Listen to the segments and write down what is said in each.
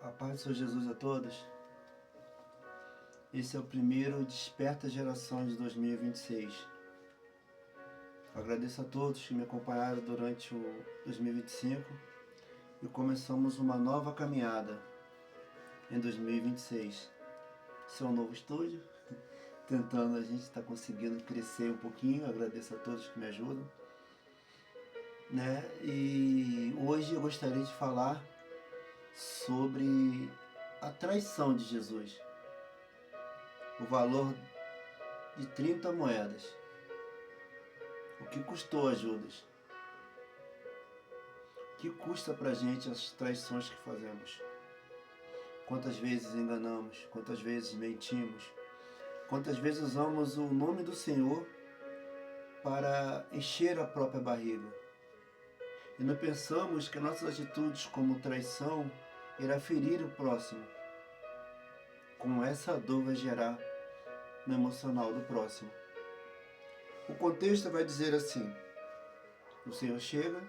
A paz do Senhor Jesus a todos. Esse é o primeiro Desperta Geração de 2026. Agradeço a todos que me acompanharam durante o 2025 e começamos uma nova caminhada em 2026. Esse é um novo estúdio, a gente está conseguindo crescer um pouquinho. Agradeço a todos que me ajudam. E hoje eu gostaria de falar sobre a traição de Jesus. O valor de 30 moedas. O que custou a Judas? O que custa pra gente as traições que fazemos? Quantas vezes enganamos? Quantas vezes mentimos? Quantas vezes usamos o nome do Senhor para encher a própria barriga? E não pensamos que nossas atitudes como traição irá ferir o próximo. Como essa dor vai gerar no emocional do próximo. O contexto vai dizer assim: o Senhor chega,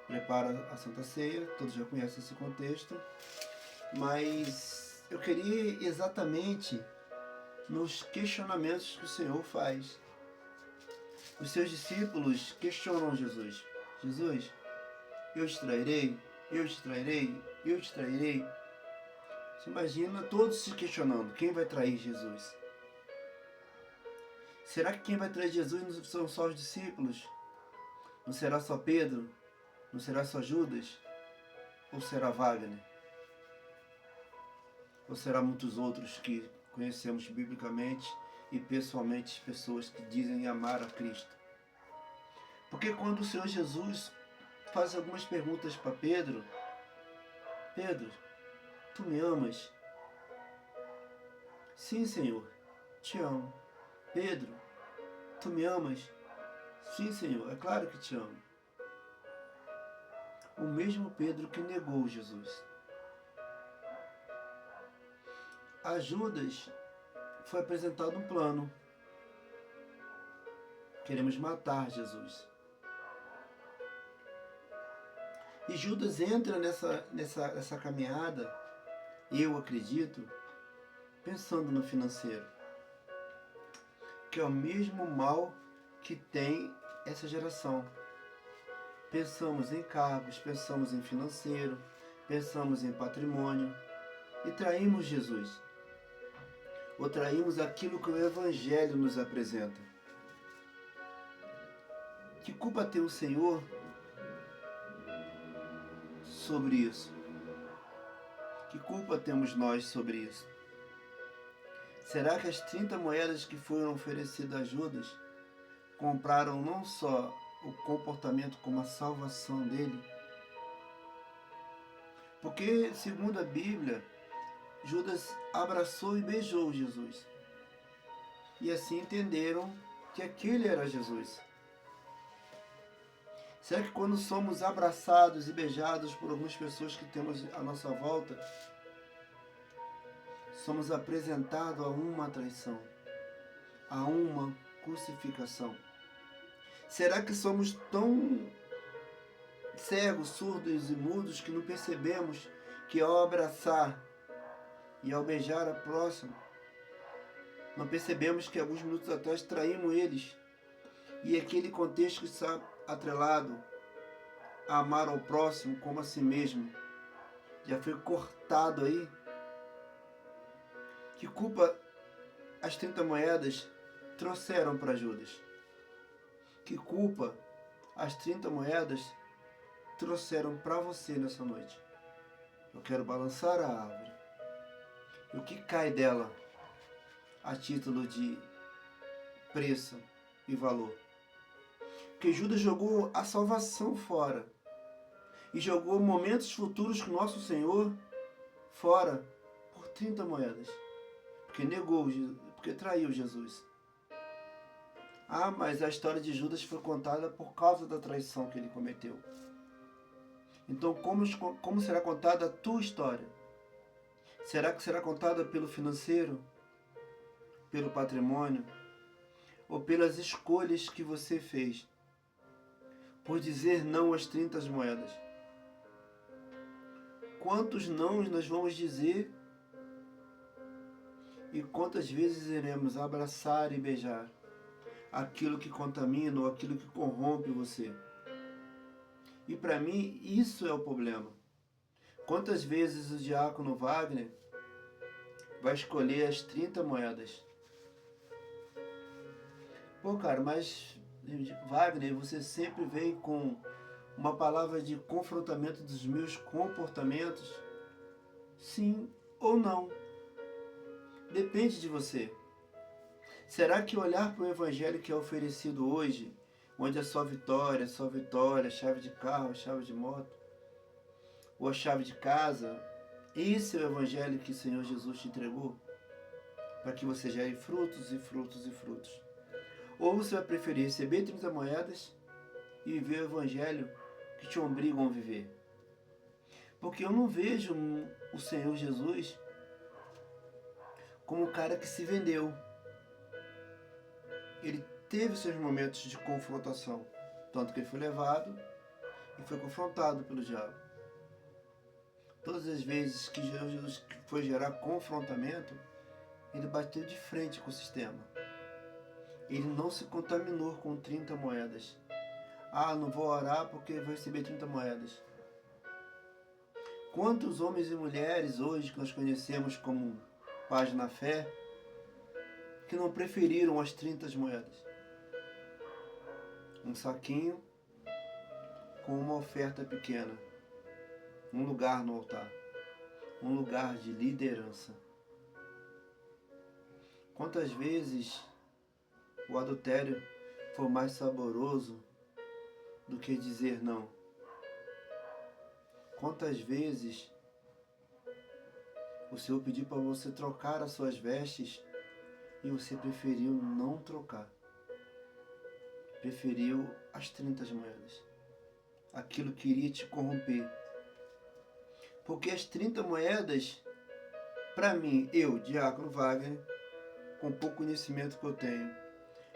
prepara a Santa Ceia, todos já conhecem esse contexto, mas eu queria ir exatamente nos questionamentos que o Senhor faz. Os seus discípulos questionam Jesus. Jesus, eu te trairei, eu te trairei, eu te trairei. Você imagina todos se questionando, quem vai trair Jesus? Será que quem vai trair Jesus não são só os discípulos? Não será só Pedro? Não será só Judas? Ou será Wagner? Ou será muitos outros que conhecemos biblicamente e pessoalmente, pessoas que dizem amar a Cristo? Porque quando o Senhor Jesus faz algumas perguntas para Pedro: Pedro, tu me amas? Sim, Senhor, te amo. Pedro, tu me amas? Sim, Senhor, é claro que te amo. O mesmo Pedro que negou Jesus. A Judas foi apresentado um plano. Queremos matar Jesus. E Judas entra nessa caminhada, eu acredito, pensando no financeiro, que é o mesmo mal que tem essa geração. Pensamos em cargos, pensamos em financeiro, pensamos em patrimônio e traímos Jesus. Ou traímos aquilo que o Evangelho nos apresenta. Que culpa tem o Senhor sobre isso? Que culpa temos nós sobre isso? Será que as 30 moedas que foram oferecidas a Judas compraram não só o comportamento como a salvação dele? Porque, segundo a Bíblia, Judas abraçou e beijou Jesus. E assim entenderam que aquele era Jesus. Será que quando somos abraçados e beijados por algumas pessoas que temos à nossa volta, somos apresentados a uma traição, a uma crucificação? Será que somos tão cegos, surdos e mudos que não percebemos que ao abraçar e ao beijar a próxima, não percebemos que alguns minutos atrás traímos eles? E aquele contexto que está atrelado a amar ao próximo como a si mesmo já foi cortado aí? Que culpa as 30 moedas trouxeram para Judas? Que culpa as 30 moedas trouxeram para você nessa noite? Eu quero balançar a árvore. E o que cai dela a título de preço e valor? Porque Judas jogou a salvação fora. E jogou momentos futuros com nosso Senhor fora por 30 moedas. Porque negou, porque traiu Jesus. Ah, mas a história de Judas foi contada por causa da traição que ele cometeu. Então, como será contada a tua história? Será que será contada pelo financeiro? Pelo patrimônio? Ou pelas escolhas que você fez? Por dizer não às 30 moedas? quantos nãos nós vamos dizer e quantas vezes iremos abraçar e beijar aquilo que contamina ou aquilo que corrompe você. E para mim, isso é o problema. Quantas vezes o diácono Wagner vai escolher as 30 moedas? Pô, cara, mas Wagner, você sempre vem com uma palavra de confrontamento dos meus comportamentos? Sim ou não? Depende de você. Será que olhar para o evangelho que é oferecido hoje, onde é só vitória, chave de carro, chave de moto, ou a chave de casa, esse é o evangelho que o Senhor Jesus te entregou? Para que você gere frutos e frutos e frutos. Ou você vai preferir receber 30 moedas e viver o evangelho que te obrigam a viver? Porque eu não vejo o Senhor Jesus como o cara que se vendeu. Ele teve seus momentos de confrontação, tanto que ele foi levado e foi confrontado pelo diabo. Todas as vezes que Jesus foi gerar confrontamento, ele bateu de frente com o sistema. Ele não se contaminou com 30 moedas. Ah, não vou orar porque vou receber 30 moedas. Quantos homens e mulheres hoje que nós conhecemos como pais na fé, que não preferiram as 30 moedas? Um saquinho com uma oferta pequena, um lugar no altar, um lugar de liderança. Quantas vezes o adultério foi mais saboroso do que dizer não? Quantas vezes o Senhor pediu para você trocar as suas vestes e você preferiu não trocar? Preferiu as 30 moedas. Aquilo que iria te corromper. Porque as 30 moedas, para mim, eu, diácono Wagner, com pouco conhecimento que eu tenho,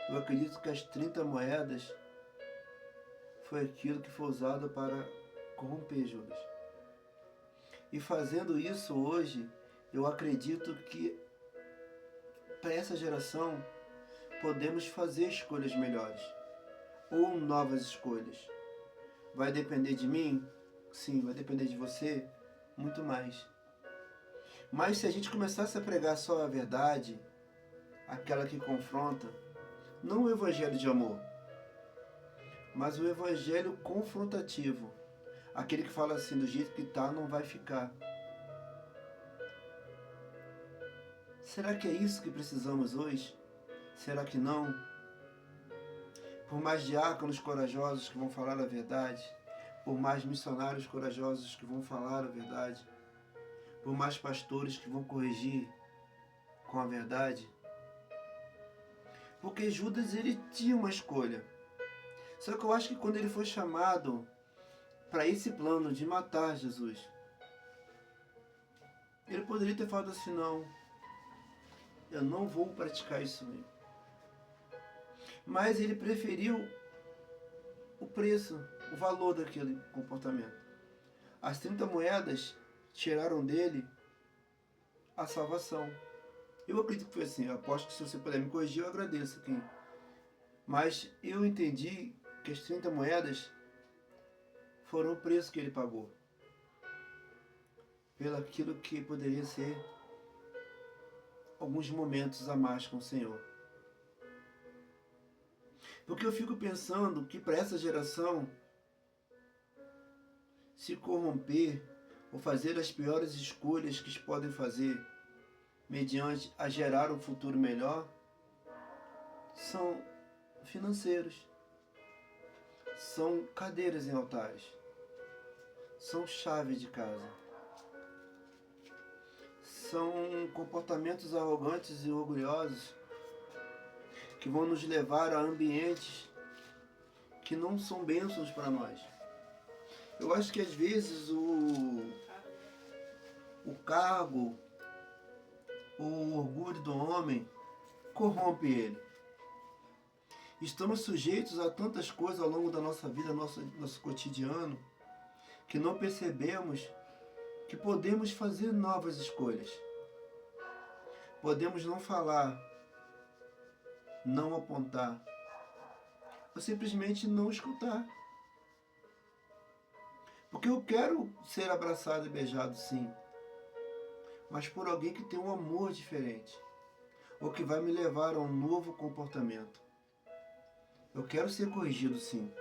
eu acredito que as 30 moedas foi aquilo que foi usado para corromper Judas. E fazendo isso hoje, eu acredito que para essa geração podemos fazer escolhas melhores ou novas escolhas. Vai depender de mim? Sim, vai depender de você? Muito mais. Mas se a gente começasse a pregar só a verdade, aquela que confronta, não o evangelho de amor, mas o evangelho confrontativo, aquele que fala assim, do jeito que tá, não vai ficar. Será que é isso que precisamos hoje? Será que não? Por mais diáconos corajosos que vão falar a verdade, por mais missionários corajosos que vão falar a verdade, por mais pastores que vão corrigir com a verdade. Porque Judas, ele tinha uma escolha. Só que eu acho que quando ele foi chamado para esse plano de matar Jesus, ele poderia ter falado assim, não, eu não vou praticar isso mesmo. Mas ele preferiu o preço, o valor daquele comportamento. As 30 moedas tiraram dele a salvação. Eu acredito que foi assim, eu aposto que se você puder me corrigir, eu agradeço aqui. Mas eu entendi que as 30 moedas foram o preço que ele pagou. Pelo aquilo que poderia ser alguns momentos a mais com o Senhor. Porque eu fico pensando que para essa geração se corromper ou fazer as piores escolhas que podem fazer mediante a gerar um futuro melhor são financeiros, são cadeiras em altares, são chave de casa, são comportamentos arrogantes e orgulhosos que vão nos levar a ambientes que não são bênçãos para nós. Eu acho que às vezes o cargo, o orgulho do homem corrompe ele. Estamos sujeitos a tantas coisas ao longo da nossa vida, nosso cotidiano, que não percebemos que podemos fazer novas escolhas. Podemos não falar, não apontar, ou simplesmente não escutar. Porque eu quero ser abraçado e beijado, sim, mas por alguém que tem um amor diferente, ou que vai me levar a um novo comportamento. Eu quero ser corrigido, sim,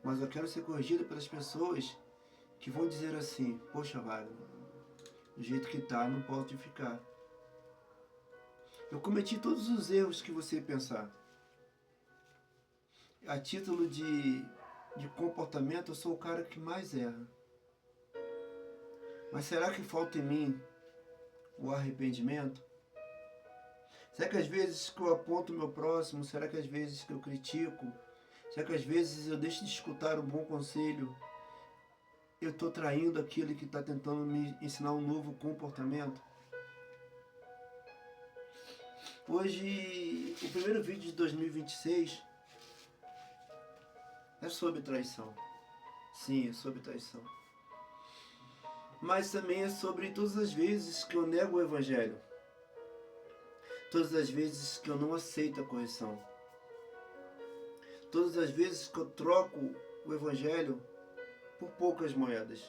mas eu quero ser corrigido pelas pessoas que vão dizer assim: poxa, Wagner, do jeito que tá, não pode ficar. Eu cometi todos os erros que você pensar. A título de comportamento, eu sou o cara que mais erra. Mas será que falta em mim o arrependimento? Será que às vezes que eu aponto o meu próximo, será que às vezes que eu critico, será que às vezes eu deixo de escutar um bom conselho, eu estou traindo aquele que está tentando me ensinar um novo comportamento? Hoje, o primeiro vídeo de 2026 é sobre traição. Sim, é sobre traição. Mas também é sobre todas as vezes que eu nego o Evangelho. Todas as vezes que eu não aceito a correção. Todas as vezes que eu troco o Evangelho por poucas moedas.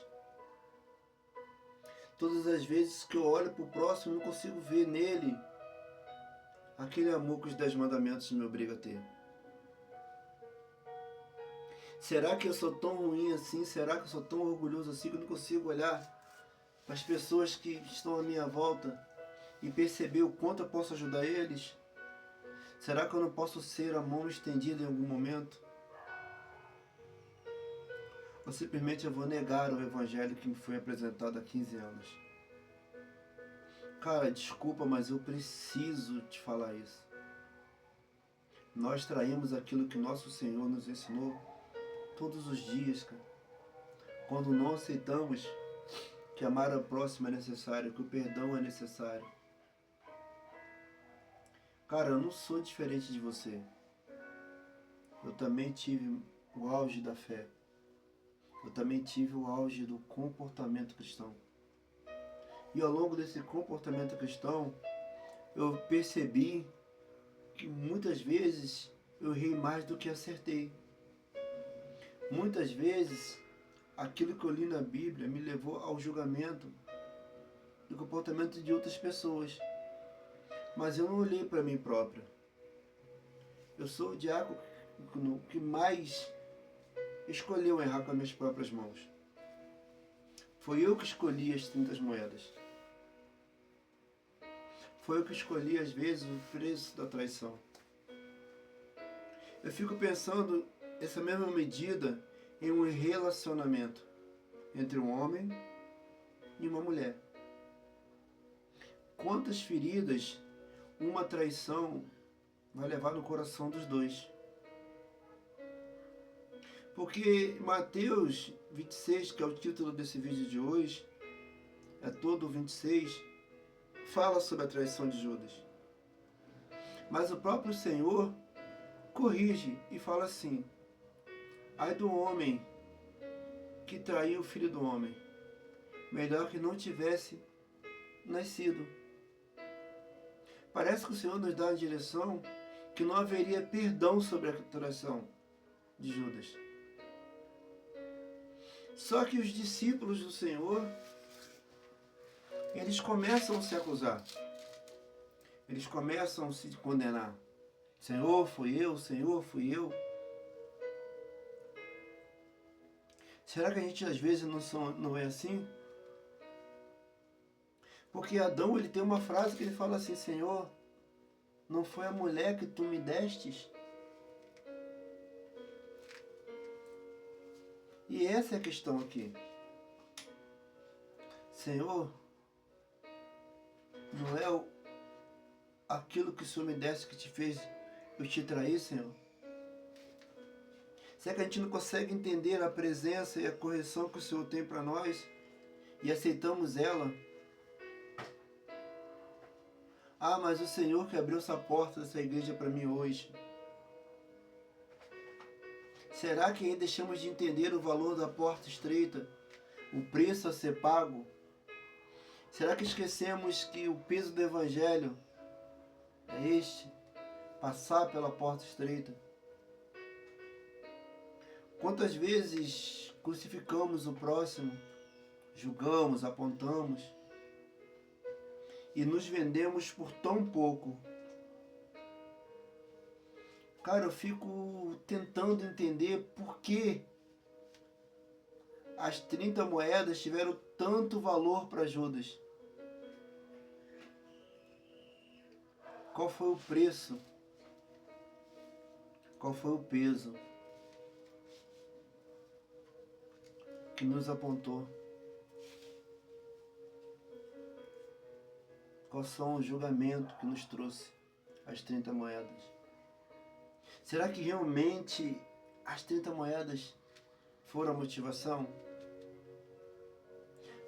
Todas as vezes que eu olho para o próximo e não consigo ver nele aquele amor que os 10 mandamentos me obrigam a ter. Será que eu sou tão ruim assim? Será que eu sou tão orgulhoso assim que eu não consigo olhar para as pessoas que estão à minha volta e perceber o quanto eu posso ajudar eles? Será que eu não posso ser a mão estendida em algum momento? Ou simplesmente eu vou negar o Evangelho que me foi apresentado há 15 anos? Cara, desculpa, mas eu preciso te falar isso. Nós traímos aquilo que nosso Senhor nos ensinou todos os dias, cara. Quando não aceitamos que amar ao próximo é necessário, que o perdão é necessário. Cara, eu não sou diferente de você. Eu também tive o auge da fé. Eu também tive o auge do comportamento cristão. E ao longo desse comportamento cristão, eu percebi que muitas vezes eu errei mais do que acertei. Muitas vezes, aquilo que eu li na Bíblia me levou ao julgamento do comportamento de outras pessoas. Mas eu não olhei para mim próprio. Eu sou o diácono que mais escolheu errar com as minhas próprias mãos. Foi eu que escolhi as 30 moedas. Foi eu que escolhi, às vezes, o preço da traição. Eu fico pensando essa mesma medida em um relacionamento entre um homem e uma mulher. Quantas feridas uma traição vai levar no coração dos dois? Porque Mateus 26, que é o título desse vídeo de hoje, é todo o 26, fala sobre a traição de Judas. Mas o próprio Senhor corrige e fala assim: ai do homem que traiu o filho do homem, melhor que não tivesse nascido. Parece que o Senhor nos dá a direção que não haveria perdão sobre a traição de Judas. Só que os discípulos do Senhor, eles começam a se acusar. Eles começam a se condenar. Senhor, fui eu, Senhor, fui eu. Será que a gente às vezes não é assim? Porque Adão, ele tem uma frase que ele fala assim: Senhor, não foi a mulher que tu me destes? E essa é a questão aqui. Senhor, não é aquilo que o Senhor me desse que te fez eu te trair, Senhor? Será que a gente não consegue entender a presença e a correção que o Senhor tem para nós e aceitamos ela? Ah, mas o Senhor que abriu essa porta dessa igreja para mim hoje. Será que aí deixamos de entender o valor da porta estreita? o preço a ser pago? Será que esquecemos que o peso do Evangelho é este? Passar pela porta estreita? Quantas vezes crucificamos o próximo, julgamos, apontamos e nos vendemos por tão pouco? Cara, eu fico tentando entender por que as 30 moedas tiveram tanto valor para Judas. Qual foi o preço? Qual foi o peso que nos apontou? Qual são o julgamento que nos trouxe as 30 moedas? Será que realmente as 30 moedas foram a motivação?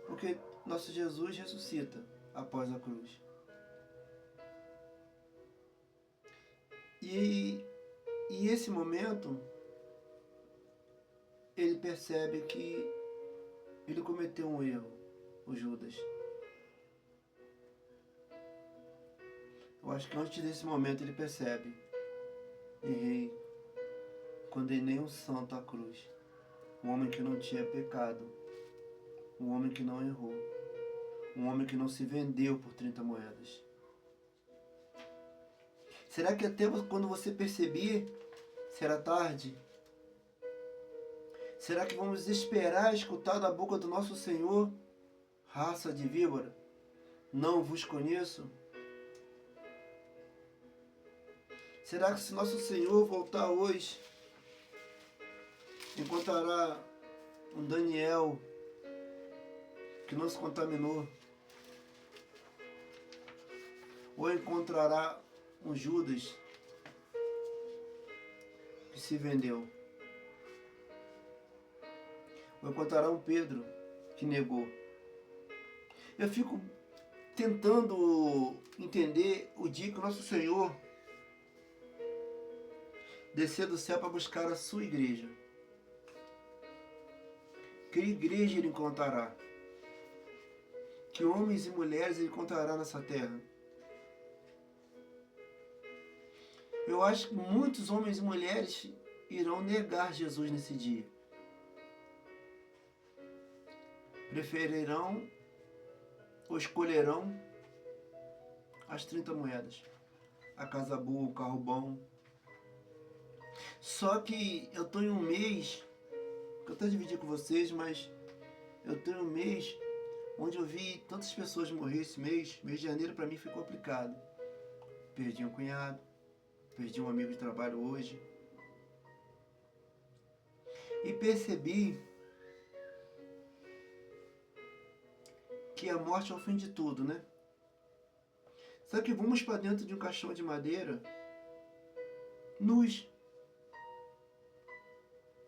Porque nosso Jesus ressuscita após a cruz. E esse momento, ele percebe que ele cometeu um erro, o Judas. Eu acho que antes desse momento ele percebe: errei, condenei um santo à cruz, um homem que não tinha pecado, um homem que não errou, um homem que não se vendeu por 30 moedas. Será que até quando você perceber, será tarde? Será que vamos esperar escutar da boca do nosso Senhor: raça de víbora, não vos conheço? Será que se nosso Senhor voltar hoje, encontrará um Daniel que não se contaminou? Ou encontrará um Judas que se vendeu? Ou encontrará um Pedro que negou? Eu fico tentando entender o dia que o nosso Senhor descer do céu para buscar a sua igreja. Que igreja ele encontrará? Que homens e mulheres ele encontrará nessa terra? Eu acho que muitos homens e mulheres irão negar Jesus nesse dia. Preferirão ou escolherão as 30 moedas. A casa boa, o carro bom. Só que eu estou em um mês, que eu até dividi com vocês, mas eu estou em um mês onde eu vi tantas pessoas morrer esse mês. Mês de janeiro para mim foi complicado. Perdi um cunhado, perdi um amigo de trabalho hoje. E percebi que a morte é o fim de tudo, né? Só que vamos para dentro de um caixão de madeira, nus,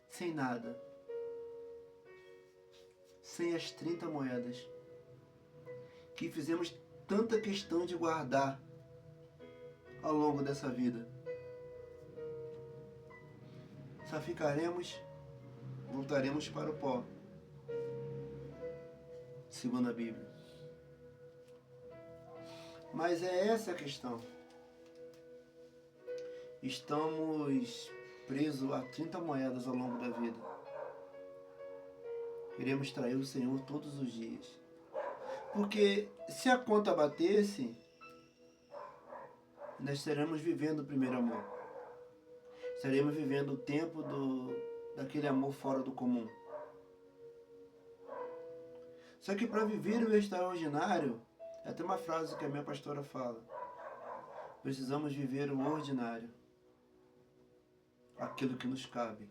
sem nada, sem as 30 moedas que fizemos tanta questão de guardar ao longo dessa vida. Só ficaremos, voltaremos para o pó, segundo a Bíblia. Mas é essa a questão. Estamos presos a 30 moedas ao longo da vida. Queremos trair o Senhor todos os dias. Porque se a conta batesse, nós estaremos vivendo o primeiro amor. Estaremos vivendo o tempo daquele amor fora do comum. Só que para viver o extraordinário, é até uma frase que a minha pastora fala: precisamos viver o ordinário, aquilo que nos cabe,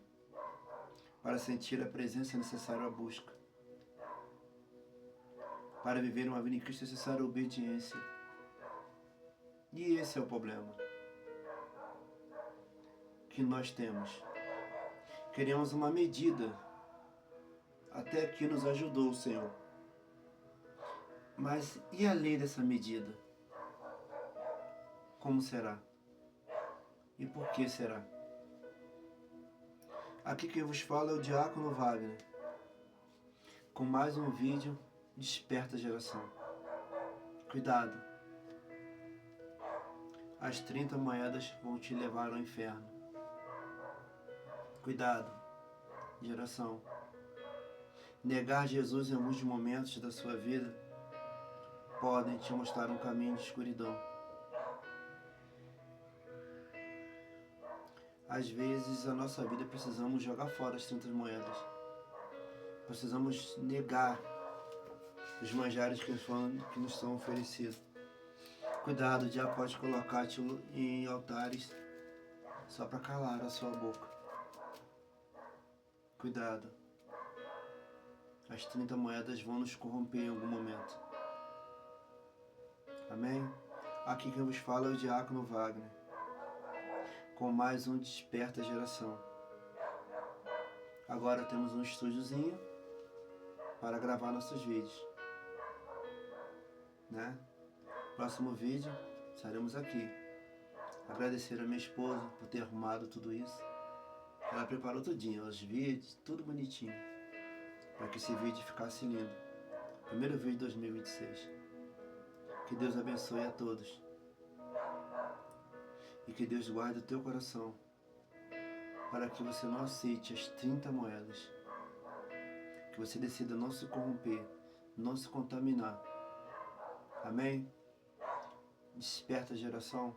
para sentir a presença necessária à busca. Para viver uma vida em Cristo é necessária a obediência. E esse é o problema que nós temos. Queremos uma medida. Até aqui nos ajudou o Senhor. Mas e além dessa medida? Como será? E por que será? Aqui quem vos fala é o diácono Wagner. com mais um vídeo Desperta Geração. Cuidado, as 30 moedas vão te levar ao inferno. Cuidado, geração. Negar Jesus em alguns momentos da sua vida podem te mostrar um caminho de escuridão. Às vezes, a nossa vida precisamos jogar fora as 30 moedas. Precisamos negar os manjares que nos são oferecidos. Cuidado, o diabo pode colocar-te em altares só para calar a sua boca. Cuidado. As 30 moedas vão nos corromper em algum momento. Amém? Aqui quem vos fala é o Diácono Wagner, com mais um Desperta Geração. Agora temos um estúdiozinho para gravar nossos vídeos, né? Próximo vídeo estaremos aqui. Agradecer a minha esposa por ter arrumado tudo isso. Ela preparou tudinho, os vídeos, tudo bonitinho, para que esse vídeo ficasse lindo. Primeiro vídeo de 2026. Que Deus abençoe a todos. E que Deus guarde o teu coração, para que você não aceite as 30 moedas. Que você decida não se corromper, não se contaminar. Amém? Desperta, geração.